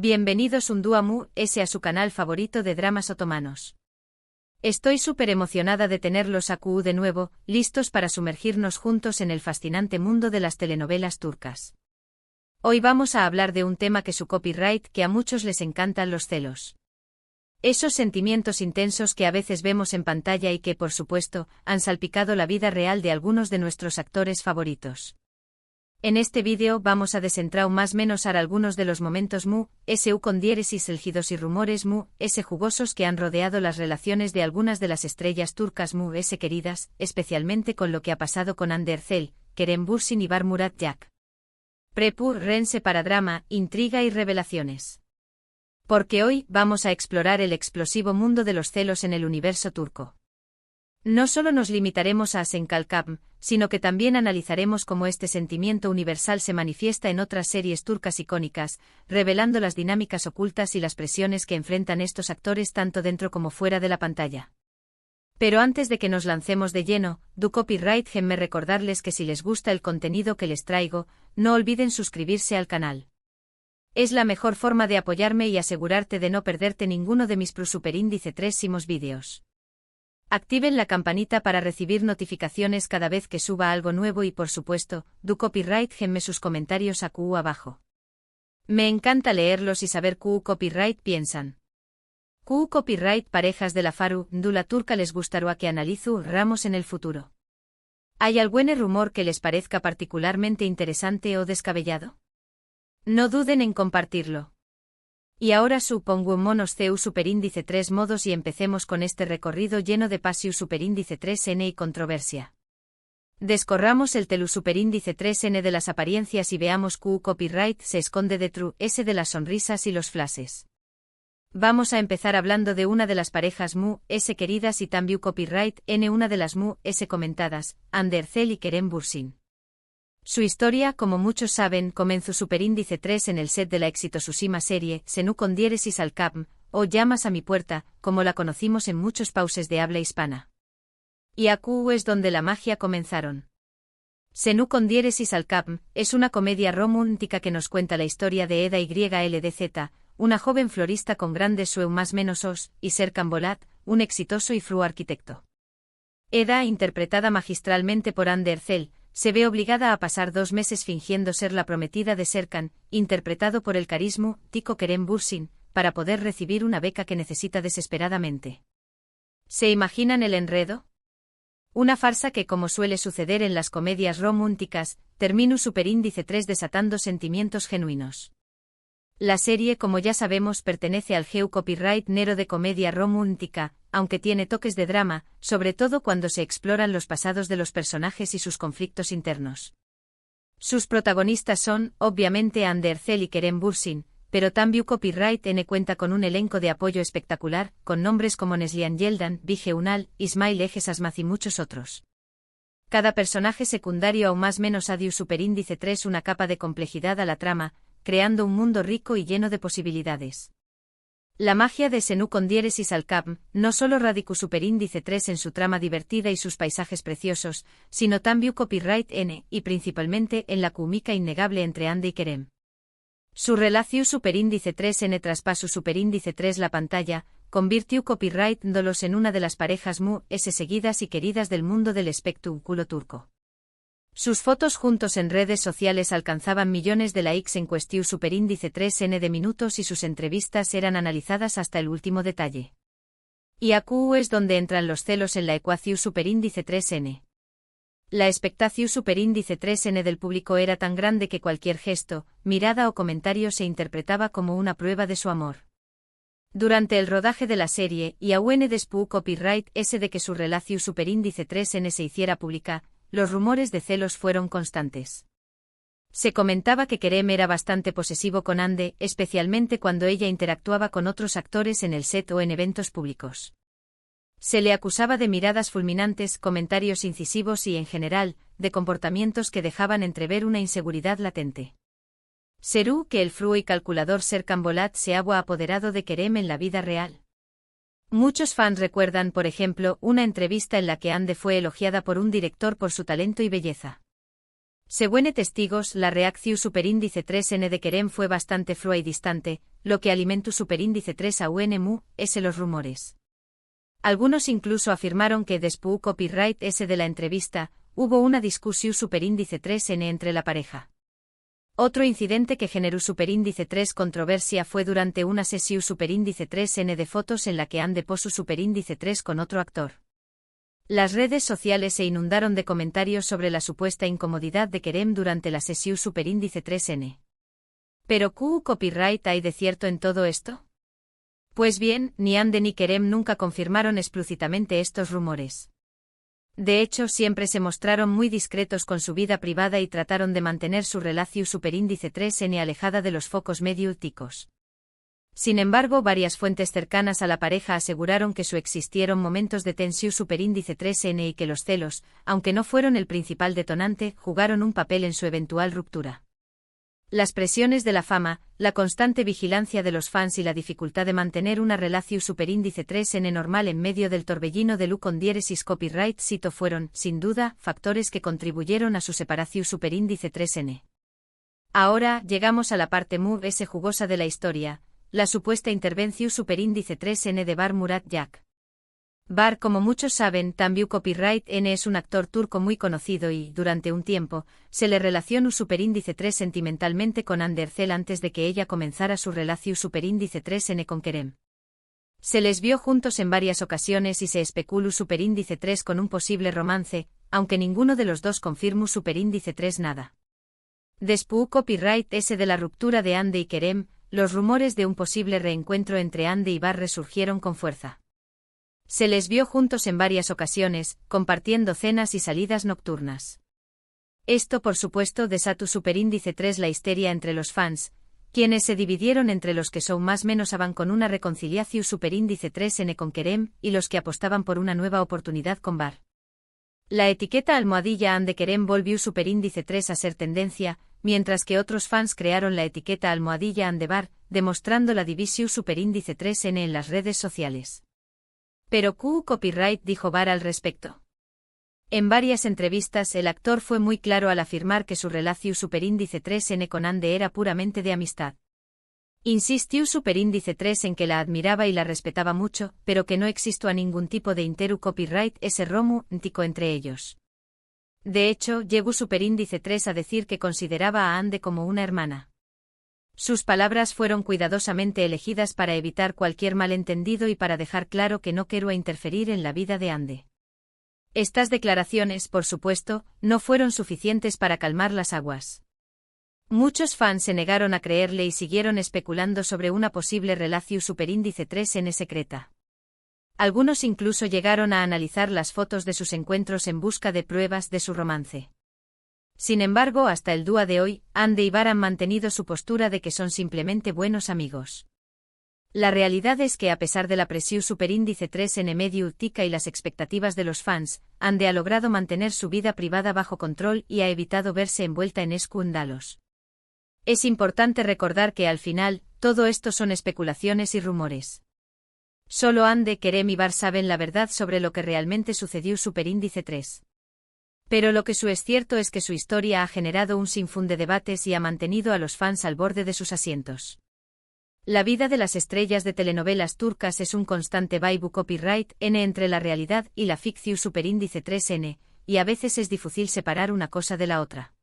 Bienvenidos un día a su canal favorito de dramas otomanos. Estoy súper emocionada de tenerlos aquí de nuevo, listos para sumergirnos juntos en el fascinante mundo de las telenovelas turcas. Hoy vamos a hablar de un tema que su copyright que a muchos les encantan: los celos. Esos sentimientos intensos que a veces vemos en pantalla y que, por supuesto, han salpicado la vida real de algunos de nuestros actores favoritos. En este vídeo vamos a más menos algunos de los momentos con diéresis elgidos y rumores jugosos que han rodeado las relaciones de algunas de las estrellas turcas queridas, especialmente con lo que ha pasado con Hande Erçel, Kerem Bürsin y Barmurat Yak. Rense para drama, intriga y revelaciones. Porque hoy vamos a explorar el explosivo mundo de los celos en el universo turco. No solo nos limitaremos a Hasan Kalkam, sino que también analizaremos cómo este sentimiento universal se manifiesta en otras series turcas icónicas, revelando las dinámicas ocultas y las presiones que enfrentan estos actores tanto dentro como fuera de la pantalla. Pero antes de que nos lancemos de lleno, do copyright déjenme recordarles que si les gusta el contenido que les traigo, no olviden suscribirse al canal. Es la mejor forma de apoyarme y asegurarte de no perderte ninguno de mis super-índice 3 vídeos. Activen la campanita para recibir notificaciones cada vez que suba algo nuevo y, por supuesto, do copyright déjenme sus comentarios aquí abajo. Me encanta leerlos y saber qué copyright piensan. ¿Qué copyright parejas de la faru la turca les gustará que analizu ramos en el futuro? ¿Hay algún rumor que les parezca particularmente interesante o descabellado? No duden en compartirlo. Y ahora supongo monos CU superíndice 3 modos y empecemos con este recorrido lleno de pasiu superíndice 3N y controversia. Descorramos el telu superíndice 3N de las apariencias y veamos qué copyright se esconde detrás de las sonrisas y los flashes. Vamos a empezar hablando de una de las parejas queridas y también copyright N, una de las comentadas, Hande Erçel y Kerem Bürsin. Su historia, como muchos saben, comenzó superíndice 3 en el set de la exitosísima serie Senu con diéresis al Kapm, o Llamas a mi puerta, como la conocimos en muchos pauses de habla hispana. Y aquí es donde la magia comenzaron. Senu con diéresis al Kapm es una comedia romántica que nos cuenta la historia de Eda YLDZ, una joven florista con grandes sueños más menos os, y Serkan Bolat, un exitoso y fru arquitecto. Eda, interpretada magistralmente por Hande Erçel, se ve obligada a pasar 2 meses fingiendo ser la prometida de Serkan, interpretado por el carismático Kerem Bürsin, para poder recibir una beca que necesita desesperadamente. ¿Se imaginan el enredo? Una farsa que, como suele suceder en las comedias románticas, termina superíndice 3 desatando sentimientos genuinos. La serie, como ya sabemos, pertenece al GEU copyright nero de comedia romántica, aunque tiene toques de drama, sobre todo cuando se exploran los pasados de los personajes y sus conflictos internos. Sus protagonistas son, obviamente, Hande Erçel y Kerem Bürsin, pero también copyright N cuenta con un elenco de apoyo espectacular, con nombres como Neslihan Yeldan, Bige Unal, Ismail Eges Asmaz y muchos otros. Cada personaje secundario aún más menos adiu superíndice 3 una capa de complejidad a la trama, creando un mundo rico y lleno de posibilidades. La magia de Senu con diéresis al Kapm no solo radica superíndice 3 en su trama divertida y sus paisajes preciosos, sino también copyright N, y principalmente en la química innegable entre Hande y Kerem. Su relación superíndice 3N traspaso superíndice 3 la pantalla, convirtió copyright dolos en una de las parejas seguidas y queridas del mundo del espectáculo turco. Sus fotos juntos en redes sociales alcanzaban millones de likes en cuestión superíndice 3N de minutos y sus entrevistas eran analizadas hasta el último detalle. Y aquí es donde entran los celos en la ecuación superíndice 3N. La expectación superíndice 3N del público era tan grande que cualquier gesto, mirada o comentario se interpretaba como una prueba de su amor. Durante el rodaje de la serie, y aún después copyright de que su relación superíndice 3N se hiciera pública, los rumores de celos fueron constantes. Se comentaba que Kerem era bastante posesivo con Hande, especialmente cuando ella interactuaba con otros actores en el set o en eventos públicos. Se le acusaba de miradas fulminantes, comentarios incisivos y, en general, de comportamientos que dejaban entrever una inseguridad latente. ¿Será que el fru y calculador Serkan Bolat se ha apoderado de Kerem en la vida real? Muchos fans recuerdan, por ejemplo, una entrevista en la que Hande fue elogiada por un director por su talento y belleza. Según testigos, la reacción superíndice 3N de Kerem fue bastante frua y distante, lo que alimentó superíndice 3 a UNMU, ese los rumores. Algunos incluso afirmaron que después copyright ese de la entrevista, hubo una discusión superíndice 3N entre la pareja. Otro incidente que generó superíndice 3 controversia fue durante una sesión superíndice 3N de fotos en la que Ande posó superíndice 3 con otro actor. Las redes sociales se inundaron de comentarios sobre la supuesta incomodidad de Kerem durante la sesión superíndice 3N. ¿Pero qué copyright hay de cierto en todo esto? Pues bien, ni Ande ni Kerem nunca confirmaron explícitamente estos rumores. De hecho, siempre se mostraron muy discretos con su vida privada y trataron de mantener su relación superíndice 3N alejada de los focos mediáticos. Sin embargo, varias fuentes cercanas a la pareja aseguraron que existieron momentos de tensión superíndice 3N y que los celos, aunque no fueron el principal detonante, jugaron un papel en su eventual ruptura. Las presiones de la fama, la constante vigilancia de los fans y la dificultad de mantener una relación superíndice 3N normal en medio del torbellino de Lu con diéresis copyright sito fueron, sin duda, factores que contribuyeron a su separación superíndice 3N. Ahora, llegamos a la parte muy jugosa de la historia, la supuesta intervención superíndice 3N de Bar Murat Yak. Bar, como muchos saben, también copyright N es un actor turco muy conocido y, durante un tiempo, se le relacionó superíndice 3 sentimentalmente con Hande Erçel antes de que ella comenzara su relación superíndice 3N con Kerem. Se les vio juntos en varias ocasiones y se especuló superíndice 3 con un posible romance, aunque ninguno de los dos confirmó superíndice 3 nada. Después copyright S de la ruptura de Hande y Kerem, los rumores de un posible reencuentro entre Hande y Bar resurgieron con fuerza. Se les vio juntos en varias ocasiones, compartiendo cenas y salidas nocturnas. Esto por supuesto desató superíndice 3 la histeria entre los fans, quienes se dividieron entre los que son más menos avan con una reconciliación superíndice 3N con Kerem y los que apostaban por una nueva oportunidad con Bar. La etiqueta almohadilla Hande Kerem volvió superíndice 3 a ser tendencia, mientras que otros fans crearon la etiqueta almohadilla Hande Bar, demostrando la división superíndice 3N en las redes sociales. Pero ¿qué copyright dijo Bar al respecto? En varias entrevistas el actor fue muy claro al afirmar que su relación superíndice 3N con Hande era puramente de amistad. Insistió superíndice 3 en que la admiraba y la respetaba mucho, pero que no existía ningún tipo de interu copyright ese romántico entre ellos. De hecho, llegó superíndice 3 a decir que consideraba a Hande como una hermana. Sus palabras fueron cuidadosamente elegidas para evitar cualquier malentendido y para dejar claro que no quiero interferir en la vida de Hande. Estas declaraciones, por supuesto, no fueron suficientes para calmar las aguas. Muchos fans se negaron a creerle y siguieron especulando sobre una posible relación superíndice 3N secreta. Algunos incluso llegaron a analizar las fotos de sus encuentros en busca de pruebas de su romance. Sin embargo, hasta el día de hoy, Hande y Bar han mantenido su postura de que son simplemente buenos amigos. La realidad es que a pesar de la presión superíndice 3N mediática y las expectativas de los fans, Hande ha logrado mantener su vida privada bajo control y ha evitado verse envuelta en escándalos. Es importante recordar que al final, todo esto son especulaciones y rumores. Solo Hande, Kerem y Bar saben la verdad sobre lo que realmente sucedió superíndice 3. Pero lo que es cierto es que su historia ha generado un sinfín de debates y ha mantenido a los fans al borde de sus asientos. La vida de las estrellas de telenovelas turcas es un constante vaibu copyright N entre la realidad y la ficción superíndice 3N, y a veces es difícil separar una cosa de la otra.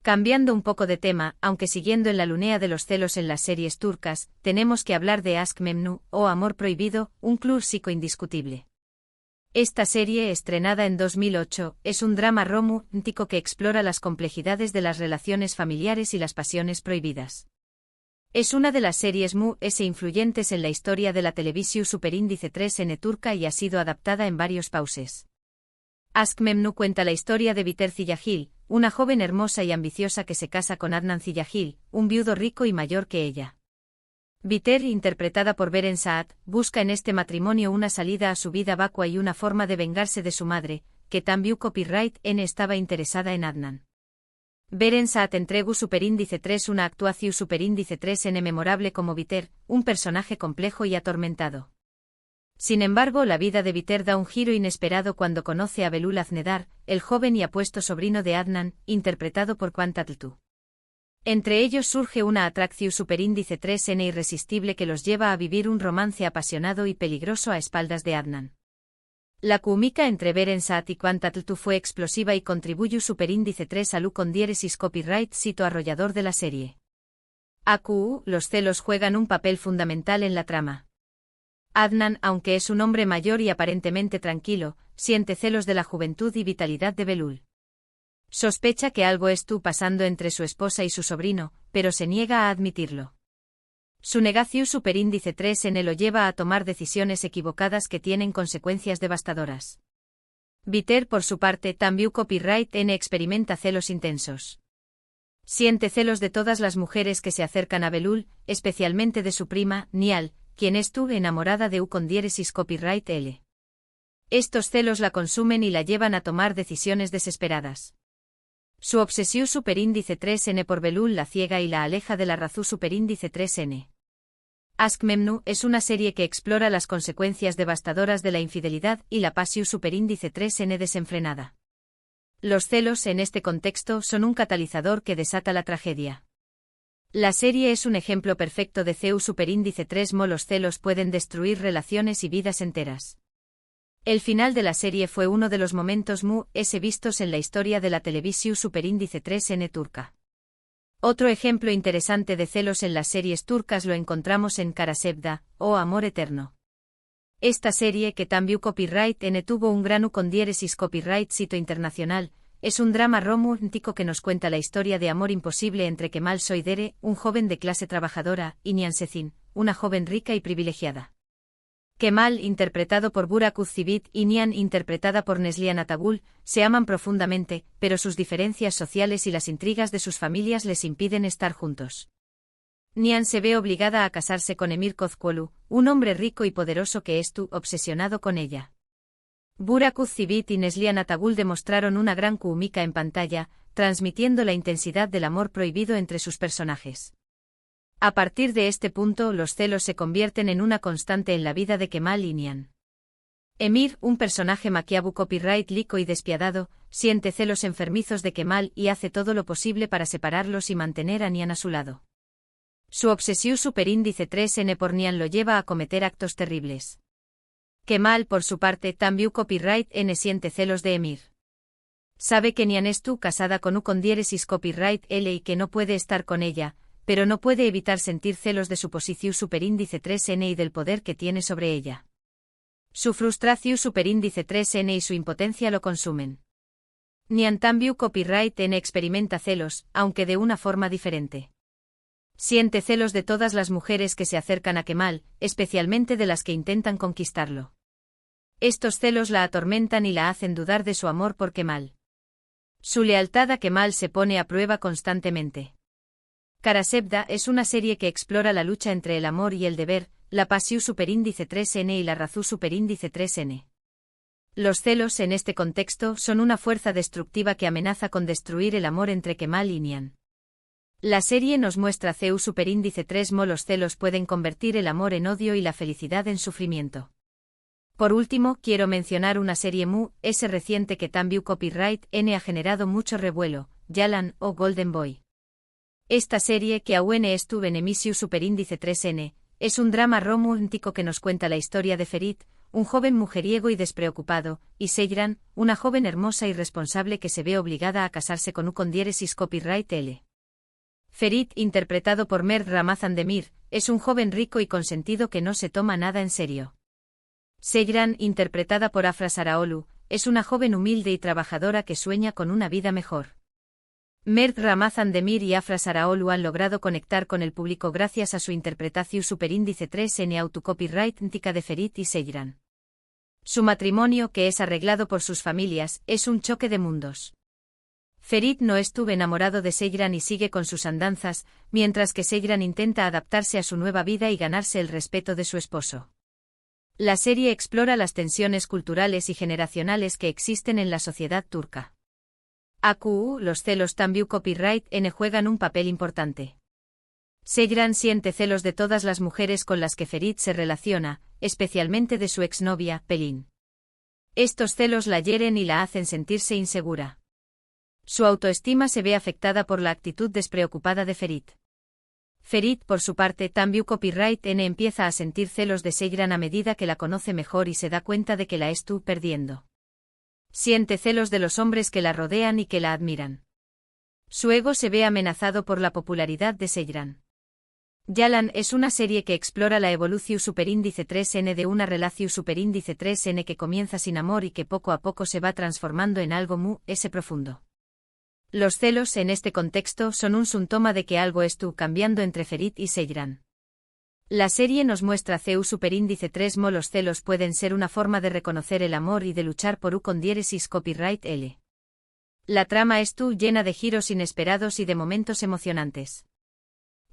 Cambiando un poco de tema, aunque siguiendo en la línea de los celos en las series turcas, tenemos que hablar de Aşk Memnu, o Amor Prohibido, un clásico indiscutible. Esta serie, estrenada en 2008, es un drama romántico que explora las complejidades de las relaciones familiares y las pasiones prohibidas. Es una de las series influyentes en la historia de la televisión superíndice 3N turca y ha sido adaptada en varios países. Aşk Memnu cuenta la historia de Biter Ziyagil, una joven hermosa y ambiciosa que se casa con Adnan Ziyagil, un viudo rico y mayor que ella. Biter, interpretada por Beren Saat, busca en este matrimonio una salida a su vida vacua y una forma de vengarse de su madre, que también copyright N estaba interesada en Adnan. Beren Saat entregó superíndice 3 una actuación superíndice 3N memorable como Biter, un personaje complejo y atormentado. Sin embargo, la vida de Biter da un giro inesperado cuando conoce a Belul Aznedar, el joven y apuesto sobrino de Adnan, interpretado por Quantatltu. Entre ellos surge una atracción superíndice 3N irresistible que los lleva a vivir un romance apasionado y peligroso a espaldas de Adnan. La química entre Berensaat y Quantatltu fue explosiva y contribuyó superíndice 3 al con diéresis copyright sito arrollador de la serie. Los celos juegan un papel fundamental en la trama. Adnan, aunque es un hombre mayor y aparentemente tranquilo, siente celos de la juventud y vitalidad de Belul. Sospecha que algo está pasando entre su esposa y su sobrino, pero se niega a admitirlo. Su negación superíndice 3N lo lleva a tomar decisiones equivocadas que tienen consecuencias devastadoras. Biter, por su parte, también copyright N experimenta celos intensos. Siente celos de todas las mujeres que se acercan a Belul, especialmente de su prima, Nial, quien estuvo enamorada de con diéresis copyright L. Estos celos la consumen y la llevan a tomar decisiones desesperadas. Su obsesión superíndice 3N por Belul la ciega y la aleja de la razón superíndice 3N. Ask Memnu es una serie que explora las consecuencias devastadoras de la infidelidad y la pasión superíndice 3N desenfrenada. Los celos en este contexto son un catalizador que desata la tragedia. La serie es un ejemplo perfecto de CEU superíndice 3mo. Los celos pueden destruir relaciones y vidas enteras. El final de la serie fue uno de los momentos vistos en la historia de la televisión superíndice 3N turca. Otro ejemplo interesante de celos en las series turcas lo encontramos en Kara Sevda, o Amor Eterno. Esta serie, que también copyright N tuvo un gran con diéresis copyright sito internacional, es un drama romántico que nos cuenta la historia de amor imposible entre Kemal Soydere, un joven de clase trabajadora, y Nihan Sezin, una joven rica y privilegiada. Kemal, interpretado por Burak Özçivit, y Nihan, interpretada por Neslihan Atagul, se aman profundamente, pero sus diferencias sociales y las intrigas de sus familias les impiden estar juntos. Nihan se ve obligada a casarse con Emir Kozcuoglu, un hombre rico y poderoso que estuvo obsesionado con ella. Burak Özçivit y Neslihan Atagul demostraron una gran química en pantalla, transmitiendo la intensidad del amor prohibido entre sus personajes. A partir de este punto, los celos se convierten en una constante en la vida de Kemal y Nihan. Emir, un personaje maquiavu copyright lico y despiadado, siente celos enfermizos de Kemal y hace todo lo posible para separarlos y mantener a Nihan a su lado. Su obsesión superíndice 3N por Nihan lo lleva a cometer actos terribles. Kemal, por su parte, también copyright N siente celos de Emir. Sabe que Nihan estuvo casada con con diéresis copyright L y que no puede estar con ella, pero no puede evitar sentir celos de su posición superíndice 3N y del poder que tiene sobre ella. Su frustración superíndice 3N y su impotencia lo consumen. Nihan también copyright N experimenta celos, aunque de una forma diferente. Siente celos de todas las mujeres que se acercan a Kemal, especialmente de las que intentan conquistarlo. Estos celos la atormentan y la hacen dudar de su amor por Kemal. Su lealtad a Kemal se pone a prueba constantemente. Kara Sevda es una serie que explora la lucha entre el amor y el deber, la pasión superíndice 3N y la razón superíndice 3N. Los celos en este contexto son una fuerza destructiva que amenaza con destruir el amor entre Kemal y Nihan. La serie nos muestra CEU superíndice 3mo. Los celos pueden convertir el amor en odio y la felicidad en sufrimiento. Por último, quiero mencionar una serie reciente que también copyright N ha generado mucho revuelo, Yalan o Golden Boy. Esta serie, que aún estuvo en emisión superíndice 3N, es un drama romántico que nos cuenta la historia de Ferit, un joven mujeriego y despreocupado, y Seyran, una joven hermosa y responsable que se ve obligada a casarse con con diéresis copyright L. Ferit, interpretado por Mert Ramazan Demir, es un joven rico y consentido que no se toma nada en serio. Seyran, interpretada por Afra Saraoglu, es una joven humilde y trabajadora que sueña con una vida mejor. Mert Ramazan Demir y Afra Saraoglu han logrado conectar con el público gracias a su interpretación superíndice 3N autocopyright de Ferit y Seyran. Su matrimonio, que es arreglado por sus familias, es un choque de mundos. Ferit no estuvo enamorado de Seyran y sigue con sus andanzas, mientras que Seyran intenta adaptarse a su nueva vida y ganarse el respeto de su esposo. La serie explora las tensiones culturales y generacionales que existen en la sociedad turca. Los celos también copyright N juegan un papel importante. Seyran siente celos de todas las mujeres con las que Ferit se relaciona, especialmente de su exnovia, Pelin. Estos celos la hieren y la hacen sentirse insegura. Su autoestima se ve afectada por la actitud despreocupada de Ferit. Ferit, por su parte, también copyright N empieza a sentir celos de Seyran a medida que la conoce mejor y se da cuenta de que la está perdiendo. Siente celos de los hombres que la rodean y que la admiran. Su ego se ve amenazado por la popularidad de Seyran. Yalan es una serie que explora la evolución superíndice 3N de una relación superíndice 3N que comienza sin amor y que poco a poco se va transformando en algo profundo. Los celos en este contexto son un síntoma de que algo está cambiando entre Ferit y Seyran. La serie nos muestra CU superíndice 3 mo los celos pueden ser una forma de reconocer el amor y de luchar por con diéresis copyright L. La trama llena de giros inesperados y de momentos emocionantes.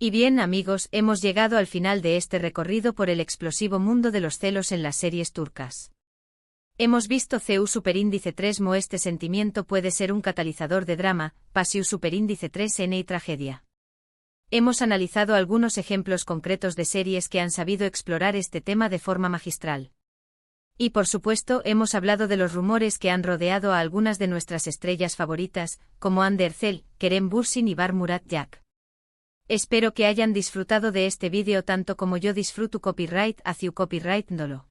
Y bien amigos, hemos llegado al final de este recorrido por el explosivo mundo de los celos en las series turcas. Hemos visto CU superíndice 3 mo este sentimiento puede ser un catalizador de drama, pasiu superíndice 3N y tragedia. Hemos analizado algunos ejemplos concretos de series que han sabido explorar este tema de forma magistral. Y por supuesto hemos hablado de los rumores que han rodeado a algunas de nuestras estrellas favoritas, como Hande Erçel, Kerem Bürsin y Bar Murat Yak. Espero que hayan disfrutado de este vídeo tanto como yo disfruto copyright hacia copyright Ndolo.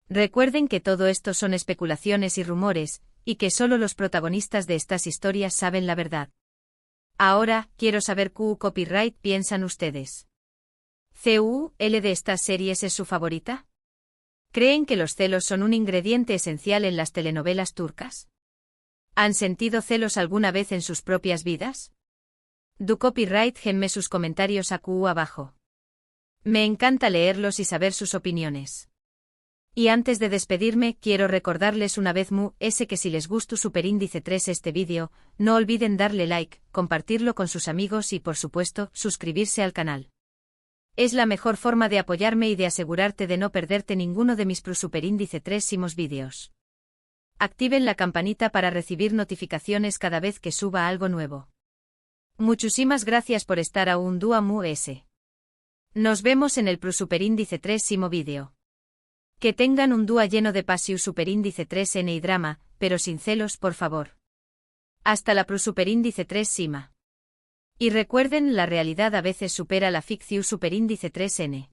Recuerden que todo esto son especulaciones y rumores, y que solo los protagonistas de estas historias saben la verdad. Ahora, quiero saber qué copyright piensan ustedes. ¿CUL de estas series es su favorita? ¿Creen que los celos son un ingrediente esencial en las telenovelas turcas? ¿Han sentido celos alguna vez en sus propias vidas? Du copyright genme sus comentarios abajo. Me encanta leerlos y saber sus opiniones. Y antes de despedirme, quiero recordarles una vez que si les gustó superíndice 3 este vídeo, no olviden darle like, compartirlo con sus amigos y por supuesto, suscribirse al canal. Es la mejor forma de apoyarme y de asegurarte de no perderte ninguno de mis superíndice 3 vídeos. Activen la campanita para recibir notificaciones cada vez que suba algo nuevo. Muchísimas gracias por estar a un dúo Nos vemos en el superíndice 3 vídeo. Que tengan un día lleno de pasión superíndice 3N y drama, pero sin celos por favor. Hasta la superíndice 3 Sima. Y recuerden, la realidad a veces supera la ficción superíndice 3N.